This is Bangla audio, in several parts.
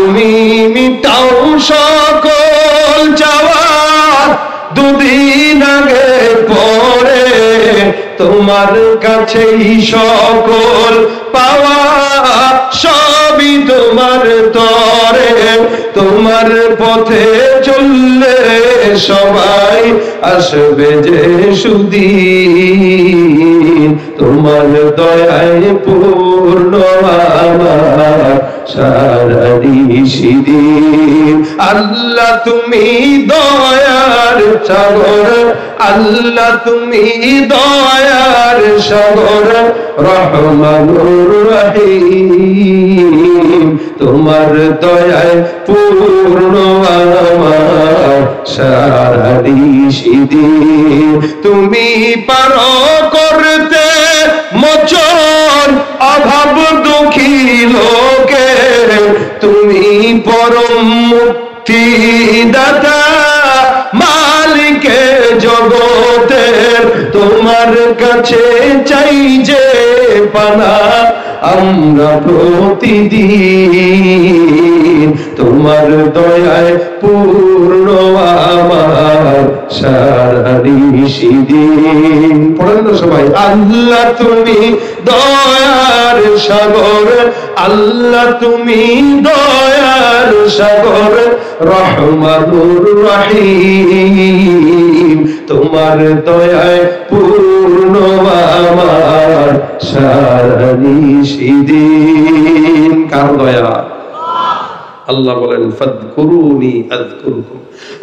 তুমি মিটাও সকল চাওয়া, দুদিন আগে পরে তোমার কাছেই সকল পাওয়া, সবই তোমার তরে। তোমার পথে চললে সবাই আসবে যে সুদিন, তোমার দয়ায় পূর্ণ আমার সারা নিশিদিন। আল্লাহ তুমি দয়ার সাগর, আল্লাহ তুমি দয়ার সাগর, রহমানুর রহিম। তোমার দয়ায় পূর্ণ আমার সারা নিশিদিন। তুমি পারো করতে মোচন অভাব দুঃখী লোকের, তুমি পরম মুক্তিদাতা মালিকে জগতের। তোমার কাছে চাই যে পানা আমরা প্রতিদিন, তোমার দয়ায় পূর্ণ আমার সারা নিশিদিন। পড়েন না সবাই, আল্লাহ তুমি দয়ার সাগর, আল্লাহ তুমি দয়ার সাগর, রহমানুর রহিম। তোমার দয়ায় পূর্ণ আমার সারা নিশিদিন। কার দয়া? আল্লাহ বলেন ফাযকুরুনি আযকুরকুম।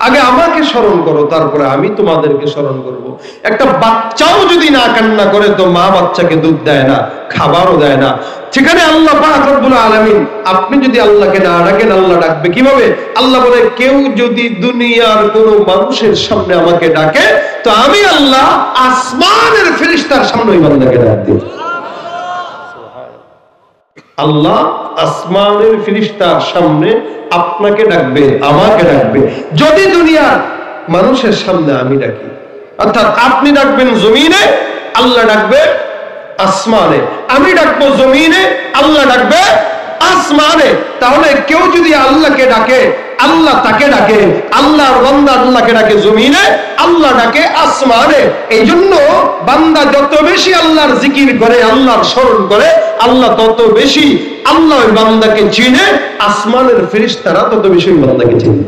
আগে আমাকে স্মরণ করো, তারপরে আমি তোমাদেরকে স্মরণ করব। একটা বাচ্চাও যদি না কান্না করে তো মা বাচ্চাকে দুধ দেয় না, খাবারও দেয় না। সেখানে আল্লাহ পাক রব্বুল আলামিন, আপনি যদি আল্লাহকে না ডাকেন আল্লাহ ডাকবে কিভাবে? আল্লাহ বলে কেউ যদি দুনিয়ার কোন মানুষের সামনে আমাকে ডাকে তো আমি আল্লাহ আসমানের ফেরেশতার সামনে ওই বান্দাকে ডাক দিই। আল্লাহ আসমানের ফেরেশতার সামনে আপনাকে ডাকবে, আমাকে ডাকবে। যদি দুনিয়ার মানুষের সামনে আমি ডাকি, অর্থাৎ আপনি ডাকবেন জমিনে, আল্লাহ ডাকবে আসমানে। আমি ডাকবো জমিনে, আল্লাহ ডাকবে আসমানে। তাহলে কেউ যদি আল্লাহকে ডাকে আল্লাহ তাকে ডাকে, আল্লাহর বান্দা আল্লাহকে ডাকে জমিনে, আল্লাহ ডাকে আসমানে। এই জন্য বান্দা যত বেশি আল্লাহর জিকির করে, আল্লাহর স্মরণ করে, আল্লাহ তত বেশি আল্লাহ ওই বান্দাকে চিনে, আসমানের ফেরেশতারা তত বেশি ওই বান্দাকে চিনে।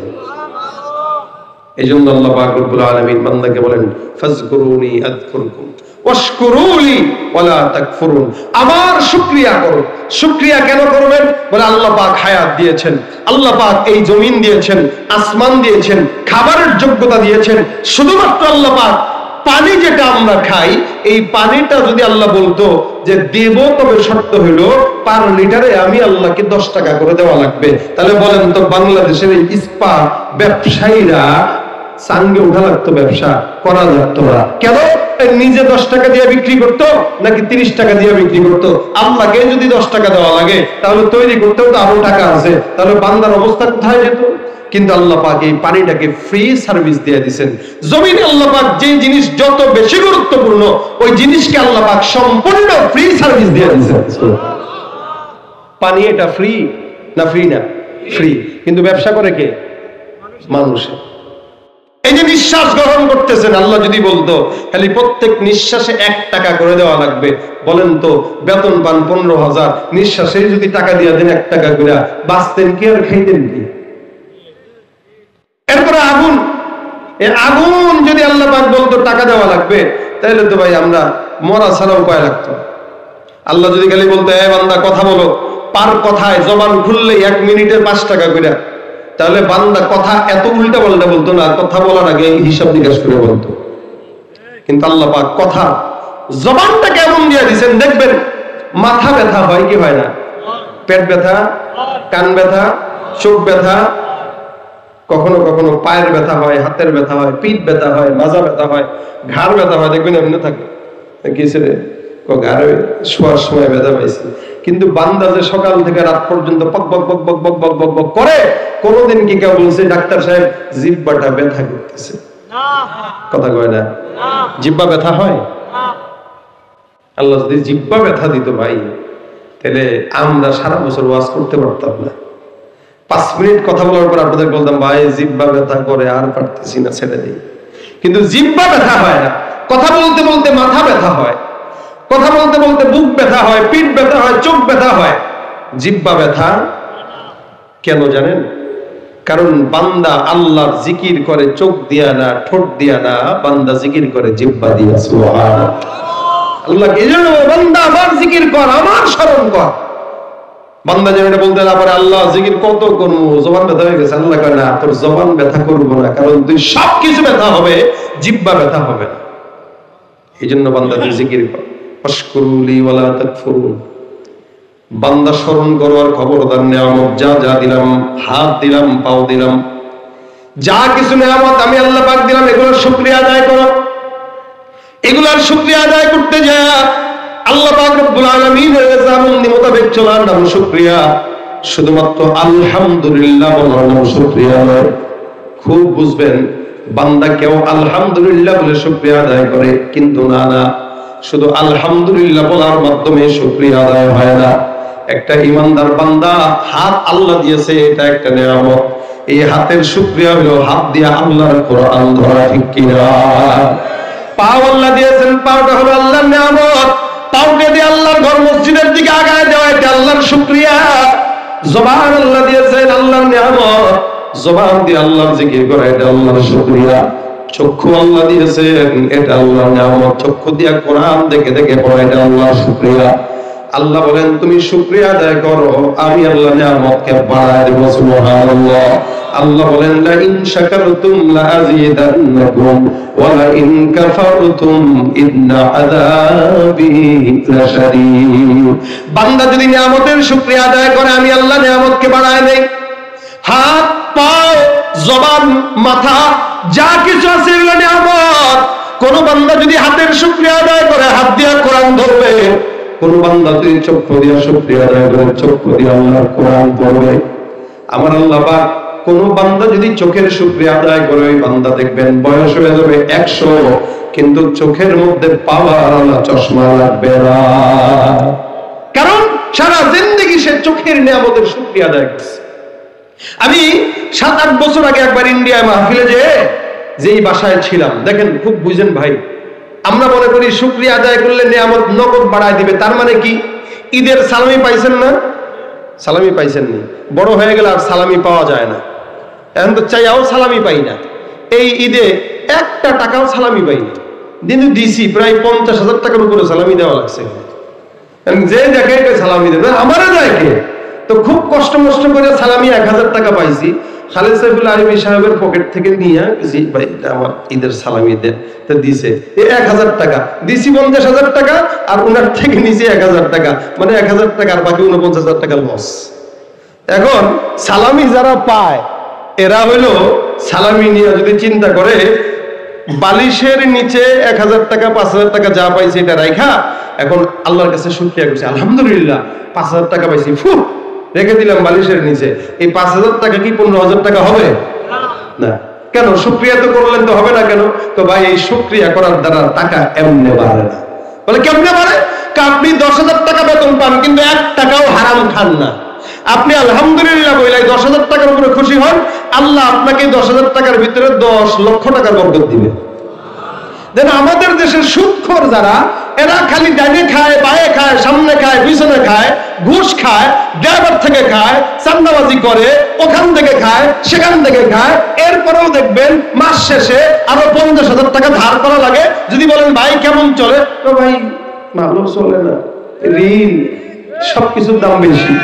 এই জন্য আল্লাহ পাক রব্বুল আলামিন বান্দাকে বলেন ফাযকুরুনি আযকুরকুম ওয়াশকুরুলি ওয়ালা তাকফুরুন। আমার শুকরিয়া করো। শুকরিয়া কেন করবেন? বলে আল্লাহ পাক হায়াত দিয়েছেন, আল্লাহ পাক এই জমিন দিয়েছেন, আসমান দিয়েছেন, খাবারের যোগ্যতা দিয়েছেন। শুধুমাত্র আল্লাহ পাক পানি যেটা আমরা খাই, এই পানিটা যদি আল্লাহ বলতো যে দেব, তবে শর্ত হলো পার লিটারে আমি আল্লাহকে 10 টাকা করে দেওয়া লাগবে, তাহলে বলেন তো বাংলাদেশের এই ইস্পাত ব্যবসায়ীরা সাঙ্গে উঠা লাগতো, ব্যবসা করা যেত না। কেন? নিজে 10 টাকা দিয়ে বিক্রি করতো নাকি 30 টাকা দিয়ে বিক্রি করতো? আল্লাহকে যদি 10 টাকা দেওয়া লাগে তাহলে তৈরি করতেও তো আরো টাকা আছে, তাহলে বান্দার অবস্থা কোথায় যেত? কিন্তু আল্লাহ পাক এই পানিটাকে ফ্রি সার্ভিস দিয়ে দিয়েছেন। জমিনে আল্লাহ পাক যে জিনিস যত বেশি গুরুত্বপূর্ণ ওই জিনিসকে আল্লাহ পাক সম্পূর্ণ ফ্রি সার্ভিস দিয়ে দিয়েছেন। পানি এটা ফ্রি না? ফ্রি না? ফ্রি। কিন্তু ব্যবসা করে কে? মানুষ। এই যে নিঃশ্বাস গ্রহণ করতেছেন, আল্লাহ যদি বলতো খালি প্রত্যেক নিঃশ্বাসে 1 টাকা করে দেওয়া লাগবে, বলেন তো বেতন পান 15,000, নিঃশ্বাসে যদি টাকা দিয়ে দেন 1 টাকা করে, বাঁচতেন কি আর খাইতেন কি? এরপরে আগুন, এই আগুন যদি আল্লাহ পাক বলতো টাকা দেওয়া লাগবে, তাহলে তো ভাই আমরা মরা ছাড়া উপায় লাগতো। আল্লাহ যদি খালি বলতো এ বান্দা কথা বলো, পার কথায় জবান খুললে 1 মিনিটে 5 টাকা করে, তাহলে বান্দা কথা এত উল্টা পাল্টা বলতো না, কথা বলার আগে হিসাব নিকাশ করে বলতো। কিন্তু আল্লাহ পাক কথা জবানটা কেমন দিয়ে দিয়েছেন দেখবেন। মাথা ব্যথা হয় কি হয় না? পেট ব্যথা, কান ব্যথা, চোখ ব্যথা, কখনো কখনো পায়ের ব্যথা হয়, হাতের ব্যথা হয়, পিঠ ব্যথা হয়, মাজা ব্যথা হয়, ঘাড় ব্যথা হয়। দেখবেন এমনি থাকে গেছে ঘাড়ে শোয়ার সময় ব্যথা পাইছে। কিন্তু বান্দা যে সকাল থেকে রাত পর্যন্ত বক বক বক বক বক বক বক বক করে, কোনদিন কি কেউ বলছে ডাক্তার সাহেব জিহ্বাটা ব্যথা করতেছে? কথা কয় না? জিহ্বা ব্যথা হয়? আল্লাহ যদি জিহ্বা ব্যথা দিত ভাই, তাহলে আমরা সারা বছর ওয়াজ করতে পারতাম না। 5 মিনিট কথা বলার পর আপনাদের বলতাম ভাই জিহ্বা ব্যথা করে, আর পারতেছি না, ছেড়ে দিই। কিন্তু জিহ্বা ব্যথা হয় না, কথা বলতে বলতে মাথা ব্যথা হয়, কথা বলতে বলতে বুক ব্যথা হয়, পিঠ ব্যথা হয়, চোখ ব্যথা হয়, জিহ্বা ব্যথা কেন জানেন? কারণ বান্দা আল্লাহর জিকির করে চোখ দিয়া না, ঠোঁট দিয়া না, বান্দা জিকির করে জিহ্বা দিয়া। সুবহানাল্লাহ। আল্লাহকে এজন্য বান্দা আমার জিকির কর, আমার স্মরণ কর। বান্দা যেন এটা বলতে না পারে আল্লাহ জিকির কত করবো, জবান ব্যথা হয়ে গেছে, আল্লাহ কয় না, তোর জবান ব্যথা করবো না, কারণ তুই সবকিছু ব্যথা হবে, জিহ্বা ব্যথা হবে না। এই জন্য বান্দা তুই জিকির কর। ফাশকুরুলি ওয়ালা তাকফুরুন। বান্দা স্মরণ করো আর খবরদার নিয়ামত যা যা দিলাম, হাত দিলাম, পাও দিলাম, যা কিছু নিয়ামত আমি আল্লাহ পাক দিলাম, এগুলোর শুকরিয়া আদায় করো। এগুলোর শুকরিয়া আদায় করতে যায় আল্লাহ পাক রব্বুল আলামিনের জামুন্দি মোতাবেক চলার নাম শুকরিয়া। শুধুমাত্র আলহামদুলিল্লাহ বলার নাম শুকরিয়া নয়। খুব বুঝবেন, বান্দা কেউ আলহামদুলিল্লাহ বলে শুকরিয়া আদায় করে, কিন্তু না না, শুধু আলহামদুলিল্লাহ বলার মাধ্যমে শুকরিয়া আদায় হয় না। একটা ইমানদার বান্দা হাত আল্লাহ দিয়েছে, এটা একটা নিয়ামত। এই হাতের শুকরিয়া হলো হাত দিয়ে আল্লাহর কোরআন ধরা, ঠিক কিনা? পাও আল্লাহ দিয়েছেন, পাওটা হলো আল্লাহর নিয়ামত। পাওকে দিয়ে আল্লাহর ঘর মসজিদের দিকে আগায় দেওয়া, এটা আল্লাহর শুকরিয়া। জবান আল্লাহ দিয়েছেন, আল্লাহর নিয়ামত। জবান দিয়ে আল্লাহর জিকির করা, এটা আল্লাহর শুকরিয়া। চক্ষু আল্লাহ দিয়েছেন, এটা আল্লাহর নিয়ামত। চক্ষু দিয়ে কোরআন দেখে দেখে পড়া, এটা আল্লাহর শুকরিয়া। আল্লাহ বলেন তুমি শুকরিয়া আদায় করো, আমি আল্লাহ নিয়ামতকে বাড়ায় দেব। সুবহানাল্লাহ। আল্লাহ বলেন লা ইন শাকারতুম লা আযীদান্নাকুম ওয়া লা ইন কাফারতুম ইন্না আযাবি লাশাদীদ। বান্দা যদি নিয়ামতের শুকরিয়া আদায় করে, আমি আল্লাহ নিয়ামতকে বাড়ায় দেই। হাত, পা, জবান, মাথা যা কিছু আছে এগুলো নিয়ামত। কোন বান্দা যদি হাতের শুকরিয়া আদায় করে, হাত দিয়ে কোরআন ধরবে। কোন বান্দা যদি চক্ষু দিয়ে শুকরিয়া আদায় করে, চক্ষু দিয়ে আল্লাহর কোরআন পড়বে। আমার আল্লাহ পাক কোন বান্দা যদি চোখের শুকরিয়া আদায় করে, ওই বান্দা দেখবেন বয়স হয়ে যাবে 100, কিন্তু চোখের মধ্যে পাওয়ার আল্লাহ চশমা লাগবে না। কারণ সারা জিন্দেগি সে চোখের নিয়ামতের শুকরিয়া আদায় করছে। আমি 7-8 বছর আগে একবার ইন্ডিয়ায় মাহফিলে যেই বাসায় ছিলাম, দেখেন খুব বুঝেন ভাই, আমরা মনে করি শুকরিয়া আদায় করলে নিয়ামত নগদ বাড়ায় দিবে। তার মানে কি? ঈদের সালামি পাইছেন না? সালামি পাইছেন না, বড় হয়ে গেলে আর সালামি পাওয়া যায় না। এখন তো চাইয়াও সালামি পাই না। এই ঈদে 1 টাকাও সালামি পাই না, কিন্তু দিছি প্রায় 50,000 টাকার উপরে সালামি দেওয়া লাগছে। যে দেখে সালামি দেবে, আমারও দেখে তো খুব কষ্ট করে সালামি 1000 টাকা পাইছি। খালেদ সাইফুল আলমী সাহেবের পকেট থেকে নিয়ে ভাই আমার ঈদের সালামি দেন, তো দিছে 1000 টাকা দিছি, 50,000 টাকা, আর ওনার থেকে নিচে 1000 টাকা, মানে 1000 টাকা, আর বাকি 49,000 টাকা লস। এখন সালামি যারা পায় এরা হইলো সালামি নিয়ে যদি চিন্তা করে, বালিশের নিচে 1000 টাকা 5000 টাকা যা পাইছে এটা রাইখা এখন আল্লাহর কাছে শুকরিয়া করছে, আলহামদুলিল্লাহ 5000 টাকা পাইছি, রেখে দিলাম বালিশের নিচে। এই 5000 টাকা কি 15,000 টাকা হবে না? কেন? শুকরিয়া তো করলেন, তো হবে না কেন? তো ভাই এই শুকরিয়া করার দ্বারা টাকা এমনি বাড়ে না। বলে কেমনে বাড়ে? আপনি 10,000 টাকা বেতন পান, কিন্তু 1 টাকাও হারাম খান না। আপনি আলহামদুলিল্লাহ বলে 10,000 টাকার উপরে খুশি হন, আল্লাহ আপনাকে 10,000 টাকার ভিতরে 10 লক্ষ টাকার বরকত দিবে। যেন আমাদের দেশের সুদখোর যারা, এরা খালি ডাইনে খায়, বায়ে খায়, সামনে খায়, পিছনে খায়, ঘুষ খায়, ড্রাইভার থেকে খায়, চান্দাবাজি করে, ওখান থেকে খায়, সেখান থেকে খায়। এরপরেও দেখবেন মাস শেষে আরো 50,000 টাকা ধার করা লাগে। যদি বলেন ভাই কেমন চলে, তো ভাই ভালো চলে না, ঋণ, সবকিছুর দাম বেশি।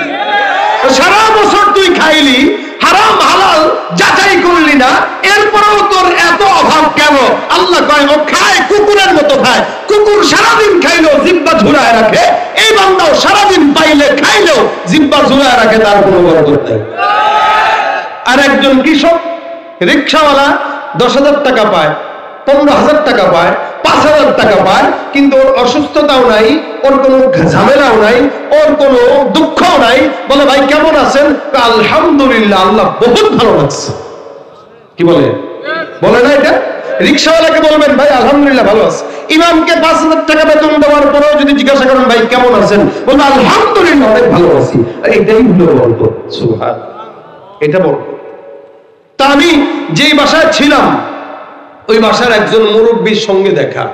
সারা বছর তুই খাইলি, হারাম হালাল যাচাই করলি না, এরপরেও তোর এত অভাব কেন? আল্লাহ কয় ও খায় কুকুরের মতো খায়। কুকুর সারাদিন খাইলেও জিহ্বা ঝুলায় রাখে, এই বান্দাও সারাদিন পাইলে খাইলেও জিহ্বা ঝুলায় রাখে, তার কোনো বরকত নেই। আর একজন কৃষক রিকশাওয়ালা 10,000 টাকা পায়, 15,000 টাকা পায়, 5,000 টাকা পায়, কিন্তু ওর অসুস্থতাও নাই, ওর কোনো ঝামেলাও নাই, ওর কোনো দুঃখও নাই। বলে ভাই কেমন আছেন? আলহামদুলিল্লাহ, আল্লাহ বহুত ভালো লাগছে। কি বলে? বলে না এটা? রিকশাওয়ালাকে বলবেন ভাই আলহামদুলিল্লাহ ভালো আছে। ইমামকে 5,000 টাকা বেতন দেওয়ার পরেও যদি জিজ্ঞাসা করেন ভাই কেমন আছেন, বলবে আলহামদুলিল্লাহ অনেক ভালো আছি। এটাই হলো বরকত। সুবহানাল্লাহ। এটা বরকত। তা আমি যেই বাসায় ছিলাম ওই বাসার একজন মুরব্বীর সঙ্গে দেখা।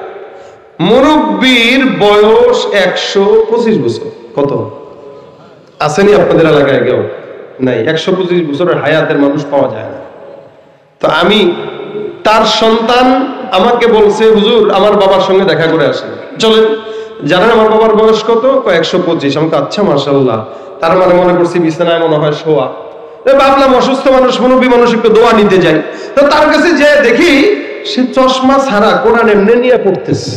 মুরব্বীর বয়স 125 বছর। কত আসেনি আপনাদের এলাকায়? কেউ নাই। 125 বছরের হায়াতের মানুষ পাওয়া যায় না। তো আমি, তার সন্তান আমাকে বলছে, হুজুর আমার বাবার সঙ্গে দেখা করে আসেন, চলেন। জানেন আমার বাবার বয়স কত? 125। আমাকে আচ্ছা মাশাআল্লাহ। তার মানে মনে করছি বিছানায় মনে হয় শোয়া। ভাবলাম অসুস্থ মানুষ, মুরব্বী মানুষ, একটু দোয়া নিতে যাই। তো তার কাছে যে দেখি সে চশমা ছাড়া কোরআন এমনি নিয়ে পড়তেছে।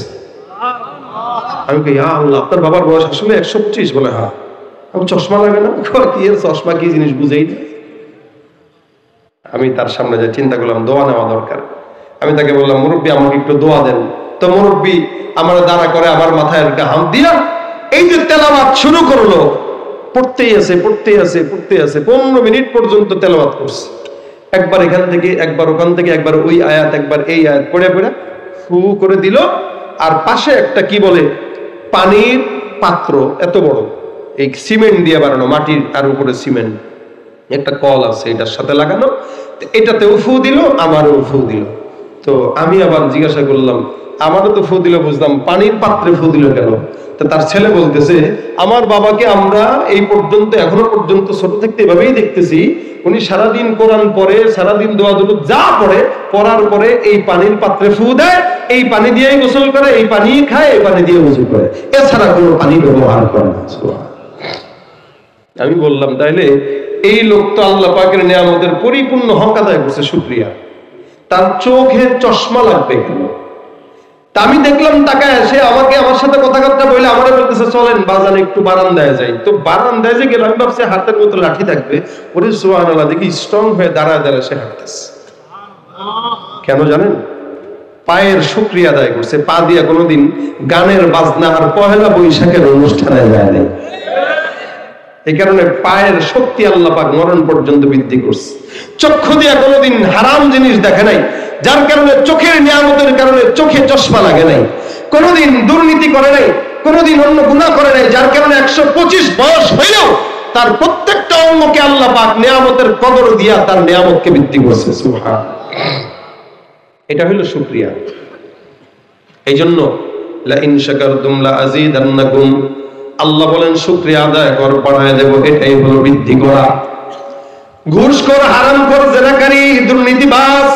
আমি কই, ইয়া আল্লাহ, আপনার বাবার বয়স আসলে 125? বলে হ্যাঁ। আমি চশমা লাগে না? কি এর চশমা কি জিনিস বুঝেই না। আমি তার সামনে যে চিন্তা করলাম দোয়া নেওয়া দরকার। আমি তাকে বললাম, মুরব্বী আমাকে একটু দোয়া দেন। তো মুরব্বী আমার দাঁড়া করে আমার মাথায় একটা হাত দিয়া এই যে তেলাওয়াত শুরু করলো, পড়তেই আছে 15 মিনিট পর্যন্ত তেলাওয়াত করছে। একবার এখান থেকে, একবার ওখান থেকে, একবার ওই আয়াত, একবার এই আয়াত পড়ে পড়ে ফু করে দিল। আর পাশে একটা কি বলে পানির পাত্র, এত বড়, এই সিমেন্ট দিয়ে বানানো, মাটির আর উপরে সিমেন্ট, একটা কল আছে এটার সাথে লাগানো, এটাতেও ফু দিল, আমারও ফু দিল। তো আমি আবার জিজ্ঞাসা করলাম, আমারও তো ফু দিল বুঝলাম, পানির পাত্রে ফু দিল কেন? তো তার ছেলে বলতেছে, আমার বাবাকে আমরা এই পর্যন্ত, এখনো পর্যন্ত ছোট থাকতে এভাবেই দেখতেছি, উনি সারাদিন কোরআন পড়ে, সারাদিন দোয়া দুরূদ যা পড়ে, পড়ার পরে এই পানির পাত্রে ফু দেয়, এই পানি দিয়েই গোসল করে, এই পানি খায়, এই পানি দিয়ে ওযু করে, এছাড়া কোনো পানি ব্যবহার করে না। আমি বললাম, তাইলে এই লোক তো আল্লাহ পাকের নিয়ামতের পরিপূর্ণ হক আদায় করছে, শুকরিয়া। তার চোখে চশমা লাগবে কেন? তা আমি দেখলাম তাকায়, সে আমাকে, আমার সাথে কথাবার্তা বলে আমারে বলতেছে, চলেন বাজারে একটু বারান্দায় যাই। তো বারান্দায় যে গেলাম, আমি ভাবছি হাতের মতো লাঠি থাকবে, ওরে সুবহানাল্লাহ, দেখি স্ট্রং হয়ে দাঁড়ায় দাঁড়ায় সে হাঁটতেছে। কেন জানেন? পায়ের শুকরিয়া আদায় করছে। পা দিয়া কোনোদিন গানের বাজনা আর পহেলা বৈশাখের অনুষ্ঠানে যায় নাই। এই কারণে পায়ের শক্তি আল্লাহ পাক মরণ পর্যন্ত বৃদ্ধি করছে। চক্ষু দিয়া কোনোদিন হারাম জিনিস দেখে নাই, যার কারণে চোখের নিয়ামতের কারণে চোখে চশমা লাগে নাই। কোনোদিন দুর্নীতি করে নাই, কোনোদিন অন্য গুনাহ করে নাই, যার কারণে 125 বয়স হইলেও তার প্রত্যেকটা অঙ্গকে আল্লাহ পাক নিয়ামতের কদর দিয়া তার নিয়ামতকে বৃদ্ধি করছে। সুবহান। এটা হলো শুকরিয়া। এই জন্য লা ইন শাকারতুম লা আযীদান্নাকুম, আল্লাহ বলেন শুকরিয়া আদায় কর, বাড়ায় দেব। এটাই হলো বৃদ্ধি করা। ঘুষখোর, হারামখোর, জেনাকারী, দুর্নীতিবাজ,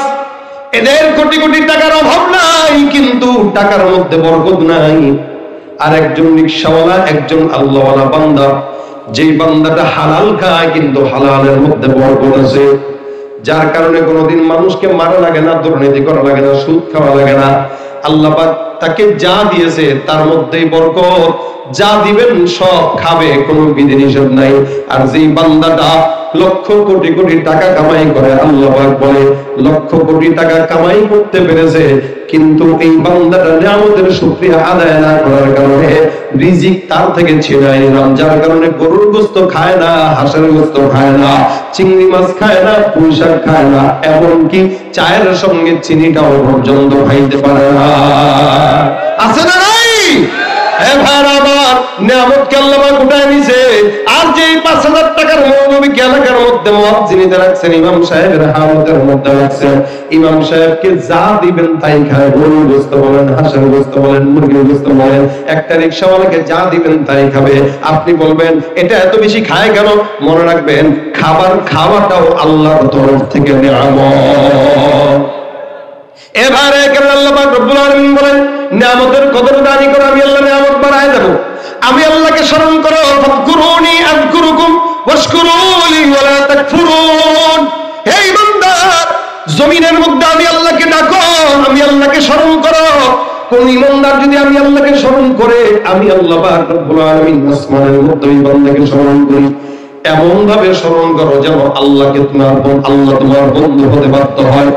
এদের কোটি কোটি টাকার অভাব নাই, কিন্তু টাকার মধ্যে বরকত নাই। আর একজন রিকশাওয়ালা, একজন আল্লাহওয়ালা বান্দা, যেই বান্দাটা হালাল খায় কিন্তু হালালের মধ্যে বরকত আছে, যার কারণে কোনোদিন মানুষকে মারা লাগে না, দুর্নীতি করা লাগে না, সুদ খাওয়া লাগে না। আল্লাহ পাক তাকে যা দিয়েছে তার মধ্যেই বরকত, যা দিবেন সব খাবে, কোনো বিধি নিষেধ নাই। আর যেই বান্দাটা লক্ষ কোটি কোটি টাকা কামাই করে, আল্লাহ পাক বলে লক্ষ কোটি টাকা কামাই করতে পেরেছে, কিন্তু এই বান্দাটা নিয়ামতের শুকরিয়া আদায় না করার কারণে রিজিক তার থেকে ছিনাই নিলাম। যার কারণে গরুর গোশত খায় না, হাঁসের গোশত খায় না, চিংড়ি মাছ খায় না, পুঁই শাক খায় না, এমনকি চায়ের সঙ্গে চিনিটাও পর্যন্ত খাইতে পারে না। আছে না নাই? নিয়ামতকে আল্লাহ পাক উঠায় নিছে। আর যে 5,000 টাকার মৌলবীকে এলাকার মধ্যে মুয়াজ্জিনিতে রাখছেন, ইমাম সাহেবের হালতের মধ্যে রাখছেন, ইমাম সাহেবকে যা দিবেন তাই খায়। গরুর গোশত বলেন, হাঁসের গোশত বলেন, মুরগির গোশত বলেন, একটা রিকশাওয়ালাকে যা দিবেন তাই খাবে। আপনি বলবেন এটা এত বেশি খায় কেন? মনে রাখবেন, খাবার খাওয়াটাও আল্লাহর তরফ থেকে নিয়ামত। এবারে কেন আল্লাহ পাক রব্বুল আলামিন বলেন, নিয়ামতের কদর দানি করো, আমি আল্লাহ নিয়ামত বাড়ায় দেব। আমি আল্লাহকে স্মরণ করো, ফাযকুরুনি আযকুরুকুম ওয়াশকুরুলি ওয়ালা তাকফুরুন। হে বান্দা, জমিনের মধ্যে আমি আল্লাহকে ডাকো, আমি আল্লাহকে স্মরণ করো। কোন ইমানদার যদি আমি আল্লাহকে স্মরণ করে, আমি আল্লাহ পাক রব্বুল আলামিন আসমানের মধ্যে এই বান্দাকে স্মরণ করি। এমন ভাবে স্মরণ করো যেন আল্লাহকে তোমার আল্লাহ তোমার বন্ধু হতে বাধ্য হয়।